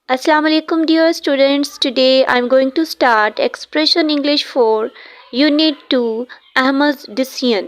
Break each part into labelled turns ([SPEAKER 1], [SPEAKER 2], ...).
[SPEAKER 1] Assalamu alaikum dear students. Today I am going to start Expression English for Unit 2 Ahmad's Decision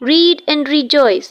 [SPEAKER 1] Read and rejoice.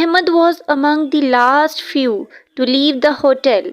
[SPEAKER 1] Ahmad was among the last few to leave the hotel.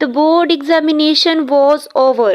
[SPEAKER 1] The board examination was over.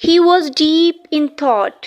[SPEAKER 1] He was deep in thought.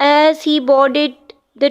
[SPEAKER 1] As he boarded the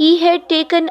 [SPEAKER 1] He had taken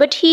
[SPEAKER 1] But he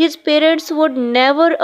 [SPEAKER 1] His parents would never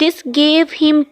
[SPEAKER 1] This gave him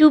[SPEAKER 1] To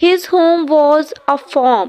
[SPEAKER 1] His home was a farm.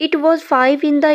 [SPEAKER 1] It was 5 in the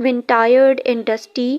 [SPEAKER 1] When tired and dusty.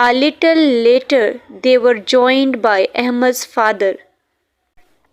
[SPEAKER 1] A little later they were joined by Ahmad's father.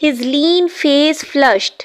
[SPEAKER 1] His lean face flushed.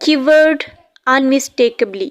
[SPEAKER 1] quivered unmistakably.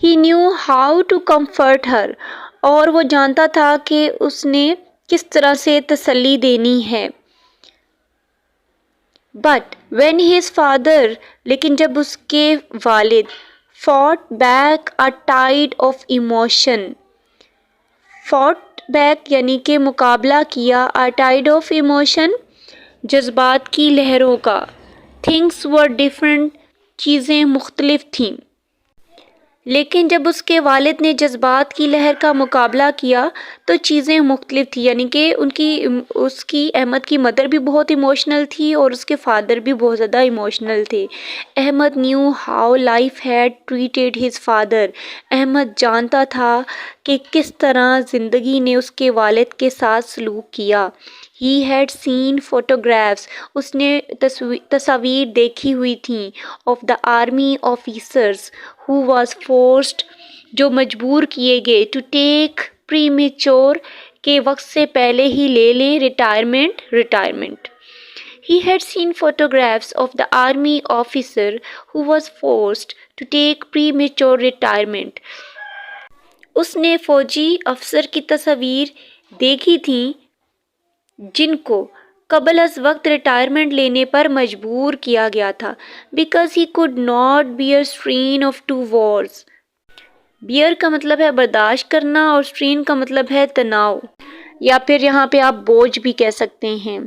[SPEAKER 1] He knew how to comfort her. اور وہ جانتا تھا کہ اس نے کس طرح سے تسلی دینی ہے. But when his father, لیکن جب اس کے والد fought back a tide of emotion, fought back یعنی کہ مقابلہ کیا a tide of emotion جذبات کی لہروں کا. Things were different, چیزیں مختلف تھیں. لیکن جب اس کے والد نے جذبات کی لہر کا مقابلہ کیا تو چیزیں مختلف تھیں. یعنی کہ اس کی احمد کی مدر بھی بہت ایموشنل تھی اور اس کے فادر بھی بہت زیادہ ایموشنل تھے. Ahmed knew how life had treated his father. Ahmed جانتا تھا کہ کس طرح زندگی نے اس کے والد کے ساتھ سلوک کیا. He had seen photographs. اس نے تصاویر دیکھی ہوئی تھیں of the army officers who was forced, جو مجبور کیے گئے to take premature کہ وقت سے پہلے ہی لے لیں retirement. He had seen photographs of the army officer who was forced to take premature retirement. اس نے فوجی افسر کی تصاویر دیکھی تھیں جن کو قبل از وقت ریٹائرمنٹ لینے پر مجبور کیا گیا تھا. Because he could not bear strain of two wars. Bear کا مطلب ہے برداشت کرنا اور strain کا مطلب ہے تناؤ یا پھر یہاں پہ آپ بوجھ بھی کہہ سکتے ہیں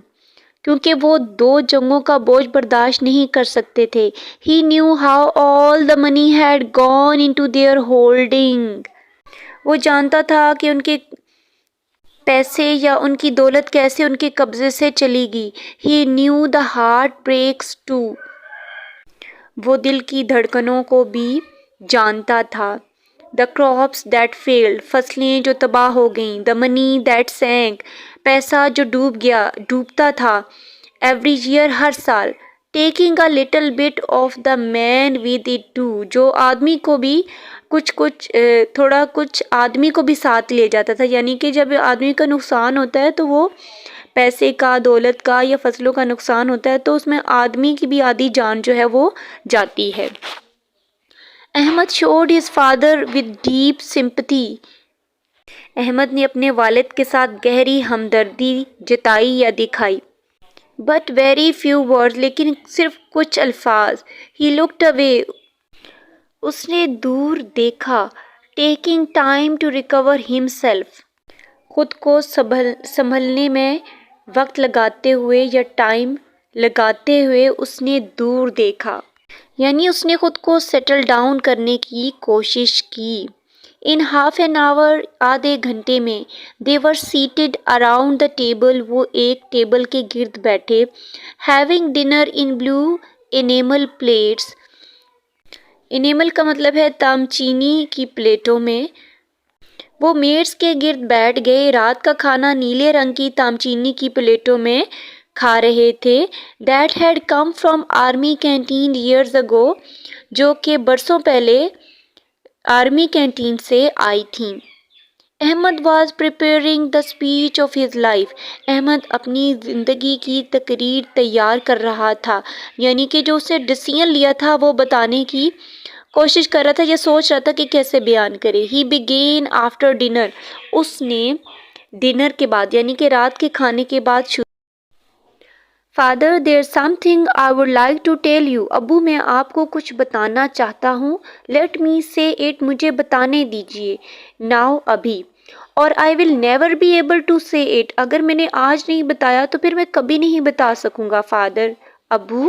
[SPEAKER 1] کیونکہ وہ 2 جنگوں کا بوجھ برداشت نہیں کر سکتے تھے. He knew how all the money had gone into their holding. وہ جانتا تھا کہ ان کے پیسے یا ان کی دولت کیسے ان کے قبضے سے چلی گئی. He knew the heart breaks too. وہ دل کی دھڑکنوں کو بھی جانتا تھا. The crops that failed. فصلیں جو تباہ ہو گئیں. The money that sank. پیسہ جو ڈوبتا تھا. Every year ہر سال. Taking a little bit of the man with it too. جو آدمی کو بھی تھوڑا کچھ آدمی کو بھی ساتھ لے جاتا تھا. یعنی کہ جب آدمی کا نقصان ہوتا ہے تو وہ پیسے کا دولت کا یا فصلوں کا نقصان ہوتا ہے تو اس میں آدمی کی بھی آدھی جان جو ہے وہ جاتی ہے. Ahmad showed his father with deep sympathy. Ahmad نے اپنے والد کے ساتھ گہری ہمدردی جتائی یا دکھائی. But very few words. لیکن صرف کچھ الفاظ. He looked away. اس نے دور دیکھا. Taking time to recover himself. خود کو سنبھلنے میں وقت لگاتے ہوئے یا ٹائم لگاتے ہوئے اس نے دور دیکھا. یعنی اس نے خود کو سیٹل ڈاؤن کرنے کی کوشش کی. In half an hour. آدھے گھنٹے میں. They were seated around the table. وہ ایک ٹیبل کے گرد بیٹھے. Having dinner in blue enamel plates. Animal کا مطلب ہے تامچینی کی پلیٹوں میں. وہ میز کے گرد بیٹھ گئے. رات کا کھانا نیلے رنگ کی تامچینی کی پلیٹوں میں کھا رہے تھے. That had come from army canteen years ago. جو کہ برسوں پہلے آرمی کینٹین سے آئی تھیں. Ahmad was preparing the speech of his life. Ahmad اپنی زندگی کی تقریر تیار کر رہا تھا. یعنی کہ جو اسے ڈیسیژن لیا تھا وہ بتانے کی کوشش کر رہا تھا یا سوچ رہا تھا کہ کیسے بیان کرے. He began after dinner. اس نے ڈنر کے بعد یعنی کہ رات کے کھانے کے بعد شروع. Father, there's something I would like to tell you. ابو میں آپ کو کچھ بتانا چاہتا ہوں. Let me say it. مجھے بتانے دیجیے. Now ابھی. اور I will never be able to say it. اگر میں نے آج نہیں بتایا تو پھر میں کبھی نہیں بتا سکوں گا. Father, Abu.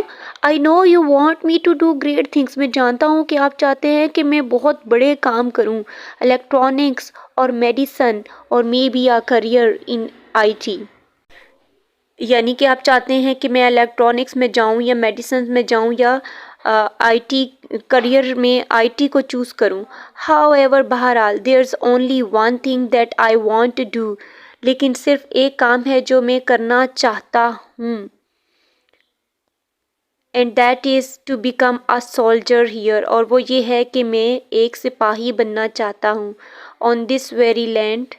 [SPEAKER 1] I know you want me to do great things. میں جانتا ہوں کہ آپ چاہتے ہیں کہ میں بہت بڑے کام کروں. Electronics اور medicine اور maybe a career in IT. یعنی کہ آپ چاہتے ہیں کہ میں الیکٹرانکس میں جاؤں یا میڈیسنز میں جاؤں یا آئی ٹی کریئر میں آئی ٹی کو چوز کروں. However, بہرحال there's only one thing that I want to do. لیکن صرف ایک کام ہے جو میں کرنا چاہتا ہوں. And that is to become a soldier here. اور وہ یہ ہے کہ میں ایک سپاہی بننا چاہتا ہوں. On this very land.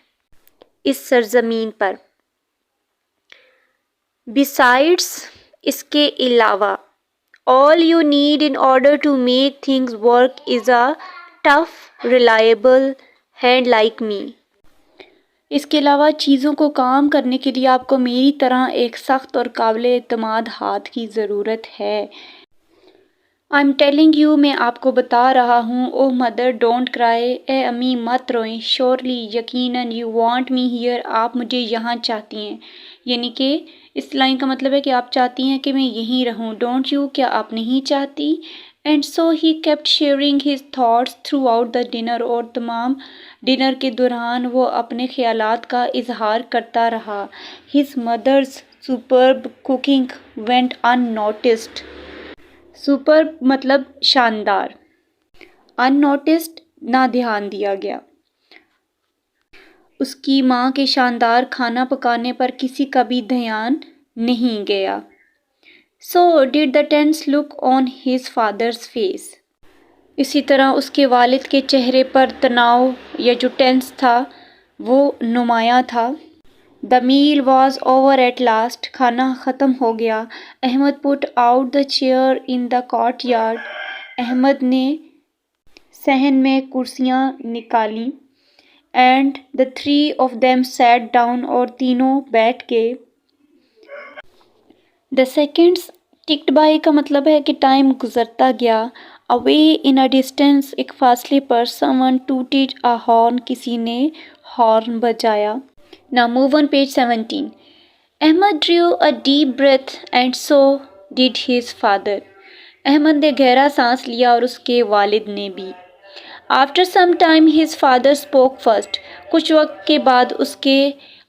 [SPEAKER 1] اس سرزمین پر. Besides, اس کے علاوہ, all you need in order to make things work is a tough, reliable hand like me. اس کے علاوہ چیزوں کو کام کرنے کے لیے آپ کو میری طرح ایک سخت اور قابل اعتماد ہاتھ کی ضرورت ہے. I'm telling you، میں آپ کو بتا رہا ہوں. Oh mother don't cry، اے امی مت روئیں. Surely، یقیناً. You want me here، آپ مجھے یہاں چاہتی ہیں. یعنی کہ اس لائن کا مطلب ہے کہ آپ چاہتی ہیں کہ میں یہیں رہوں. Don't you، کیا آپ نہیں چاہتی؟ And so he kept sharing his thoughts throughout the dinner، اور تمام ڈنر کے دوران وہ اپنے خیالات کا اظہار کرتا رہا. His mother's superb cooking went unnoticed. Super مطلب شاندار، unnoticed نہ دھیان دیا گیا. اس کی ماں کے شاندار کھانا پکانے پر کسی کا بھی دھیان نہیں گیا. So did the tense look on his father's face۔ اسی طرح اس کے والد کے چہرے پر تناؤ یا جو ٹینس تھا وہ نمایاں تھا. The meal was over at last، کھانا ختم ہو گیا. Ahmad put out the chair in the courtyard، Ahmad نے صحن میں کرسیاں نکالیں. And the three of them sat down، اور تینوں بیٹھ گئے. The seconds ticked by کا مطلب ہے کہ ٹائم گزرتا گیا. Away in a distance، ایک فاصلے پر. Someone tooted a horn، کسی نے ہارن بجایا. Now move on page 17۔ Ahmad drew a deep breath and so did his father۔ Ahmad نے گہرا سانس لیا اور اس کے والد نے بھی. After some time his father spoke first، کچھ وقت کے بعد اس کے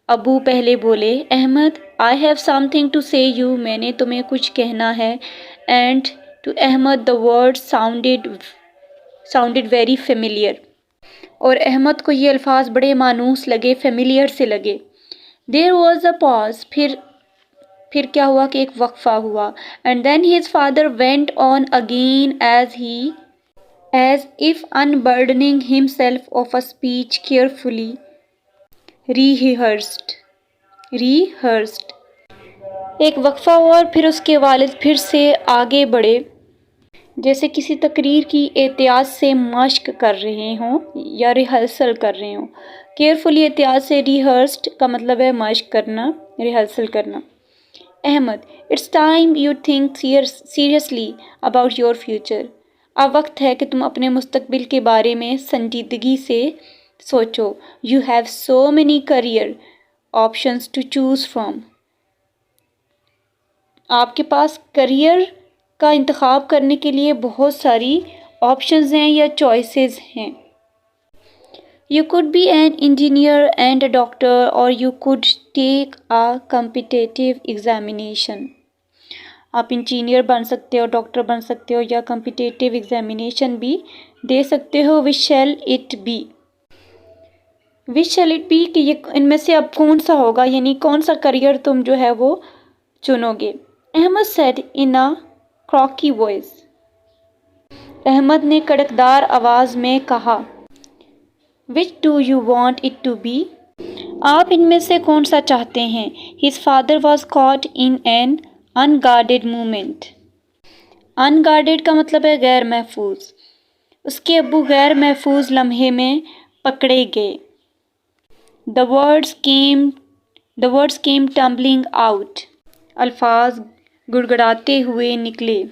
[SPEAKER 1] ابو پہلے بولے. Ahmad I have something to say you، میں نے تمہیں کچھ کہنا ہے. And to Ahmad the words sounded very familiar، اور احمد کو یہ الفاظ بڑے مانوس لگے، familiar سے لگے. There was a pause، پھر کیا ہوا کہ ایک وقفہ ہوا. And then his father went on again as if unburdening himself of a speech carefully rehearsed۔ ایک وقفہ ہوا اور پھر اس کے والد پھر سے آگے بڑھے جیسے کسی تقریر کی احتیاط سے مشق کر رہے ہوں یا ریہرسل کر رہے ہوں. کیئرفلی احتیاط سے، ریہرسڈ کا مطلب ہے مشق کرنا، ریہرسل کرنا. Ahmed it's time you think seriously about your future, اب وقت ہے کہ تم اپنے مستقبل کے بارے میں سنجیدگی سے سوچو. You have so many career options to choose from, آپ کے پاس کیریئر کا انتخاب کرنے کے لیے بہت ساری آپشنز ہیں یا چوائسیز ہیں. You could be an engineer and a doctor, or you could take a competitive examination۔ آپ انجینئر بن سکتے ہو، ڈاکٹر بن سکتے ہو، یا کمپٹیٹیو ایگزامینیشن بھی دے سکتے ہو. which shall it be، which shall it be کہ یہ ان میں سے اب کون سا ہوگا، یعنی کون سا کریئر تم جو ہے وہ چنو گے. Ahmad said in a croaky voice، Ahmad نے کڑکدار آواز میں کہا. which do you want it to be، آپ ان میں سے کون سا چاہتے ہیں. his father was caught in an unguarded moment۔ unguarded کا مطلب ہے غیر محفوظ، اس کے ابو غیر محفوظ لمحے میں پکڑے گئے. the words came tumbling out، الفاظ گڑگڑاتے ہوئے نکلے.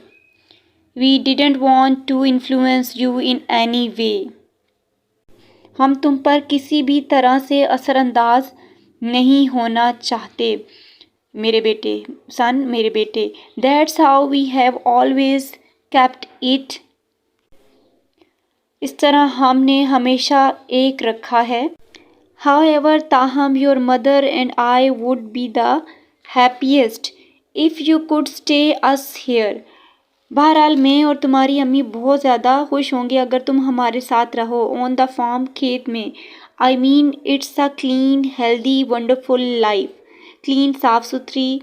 [SPEAKER 1] we didn't want to influence you in any way، ہم تم پر کسی بھی طرح سے اثر انداز نہیں ہونا چاہتے میرے بیٹے، میرے بیٹے. That's how we have always kept it، اس طرح ہم نے ہمیشہ ایک رکھا ہے. However، تاہم your mother and I would be the happiest if you could stay us here، بہرحال میں اور تمہاری امی بہت زیادہ خوش ہوں گے اگر تم ہمارے ساتھ رہو. on the farm، کھیت میں. I mean it's a clean healthy wonderful life، clean صاف ستھری،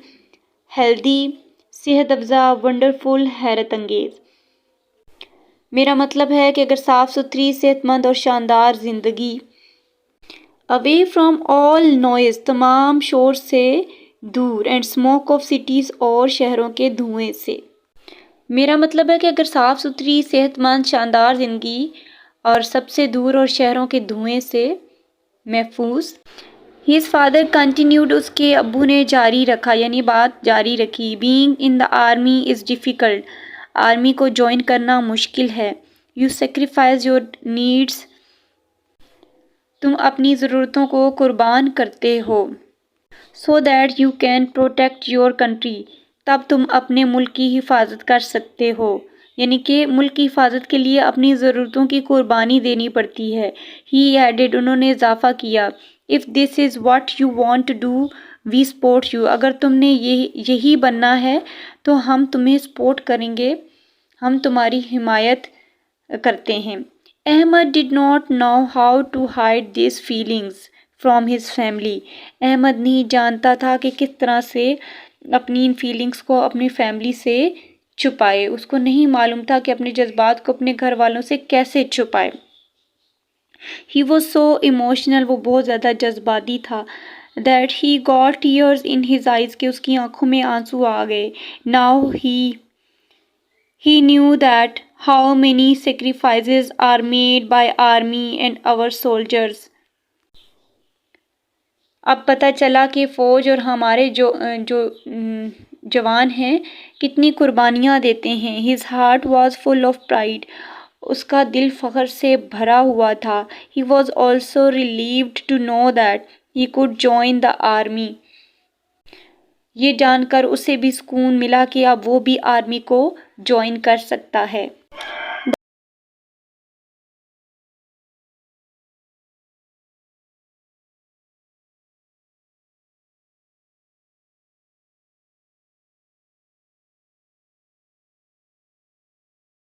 [SPEAKER 1] healthy صحت افزا، wonderful حیرت انگیز. میرا مطلب ہے کہ اگر صاف ستھری، صحت مند اور شاندار زندگی. away from all noise، تمام شور سے دور. and smoke of cities، اور شہروں کے دھوئیں سے. میرا مطلب ہے کہ اگر صاف ستھری، صحت مند، شاندار زندگی اور سب سے دور اور شہروں کے دھوئیں سے محفوظ۔ His father continued، اس کے ابو نے جاری رکھا یعنی بات جاری رکھی۔ Being in the army is difficult، army کو جوائن کرنا مشکل ہے۔ You sacrifice your needs، تم اپنی ضرورتوں کو قربان کرتے ہو۔ So that you can protect your country، تب تم اپنے ملک کی حفاظت کر سکتے ہو، یعنی کہ ملک کی حفاظت کے لیے اپنی ضرورتوں کی قربانی دینی پڑتی ہے۔ He added، انہوں نے اضافہ کیا، If this is what you want to do we support you، اگر تم نے یہی بننا ہے تو ہم تمہیں سپورٹ کریں گے، ہم تمہاری حمایت کرتے ہیں۔ Ahmad did not know how to hide these feelings from his family، Ahmad نہیں جانتا تھا کہ کس طرح سے اپنی ان فیلنگس کو اپنی فیملی سے چھپائے، اس کو نہیں معلوم تھا کہ اپنے جذبات کو اپنے گھر والوں سے کیسے چھپائے۔ He was so emotional، وہ بہت زیادہ جذباتی تھا، that he got tears in his eyes، کہ اس کی آنکھوں میں آنسو آ گئے۔ Now he knew that how many sacrifices are made by army and our soldiers، اب پتہ چلا کہ فوج اور ہمارے جو جوان ہیں کتنی قربانیاں دیتے ہیں۔ His heart was full of pride، اس کا دل فخر سے بھرا ہوا تھا۔ He was also relieved to know that he could join the army، یہ جان کر اسے بھی سکون ملا کہ اب وہ بھی آرمی کو جوائن کر سکتا ہے۔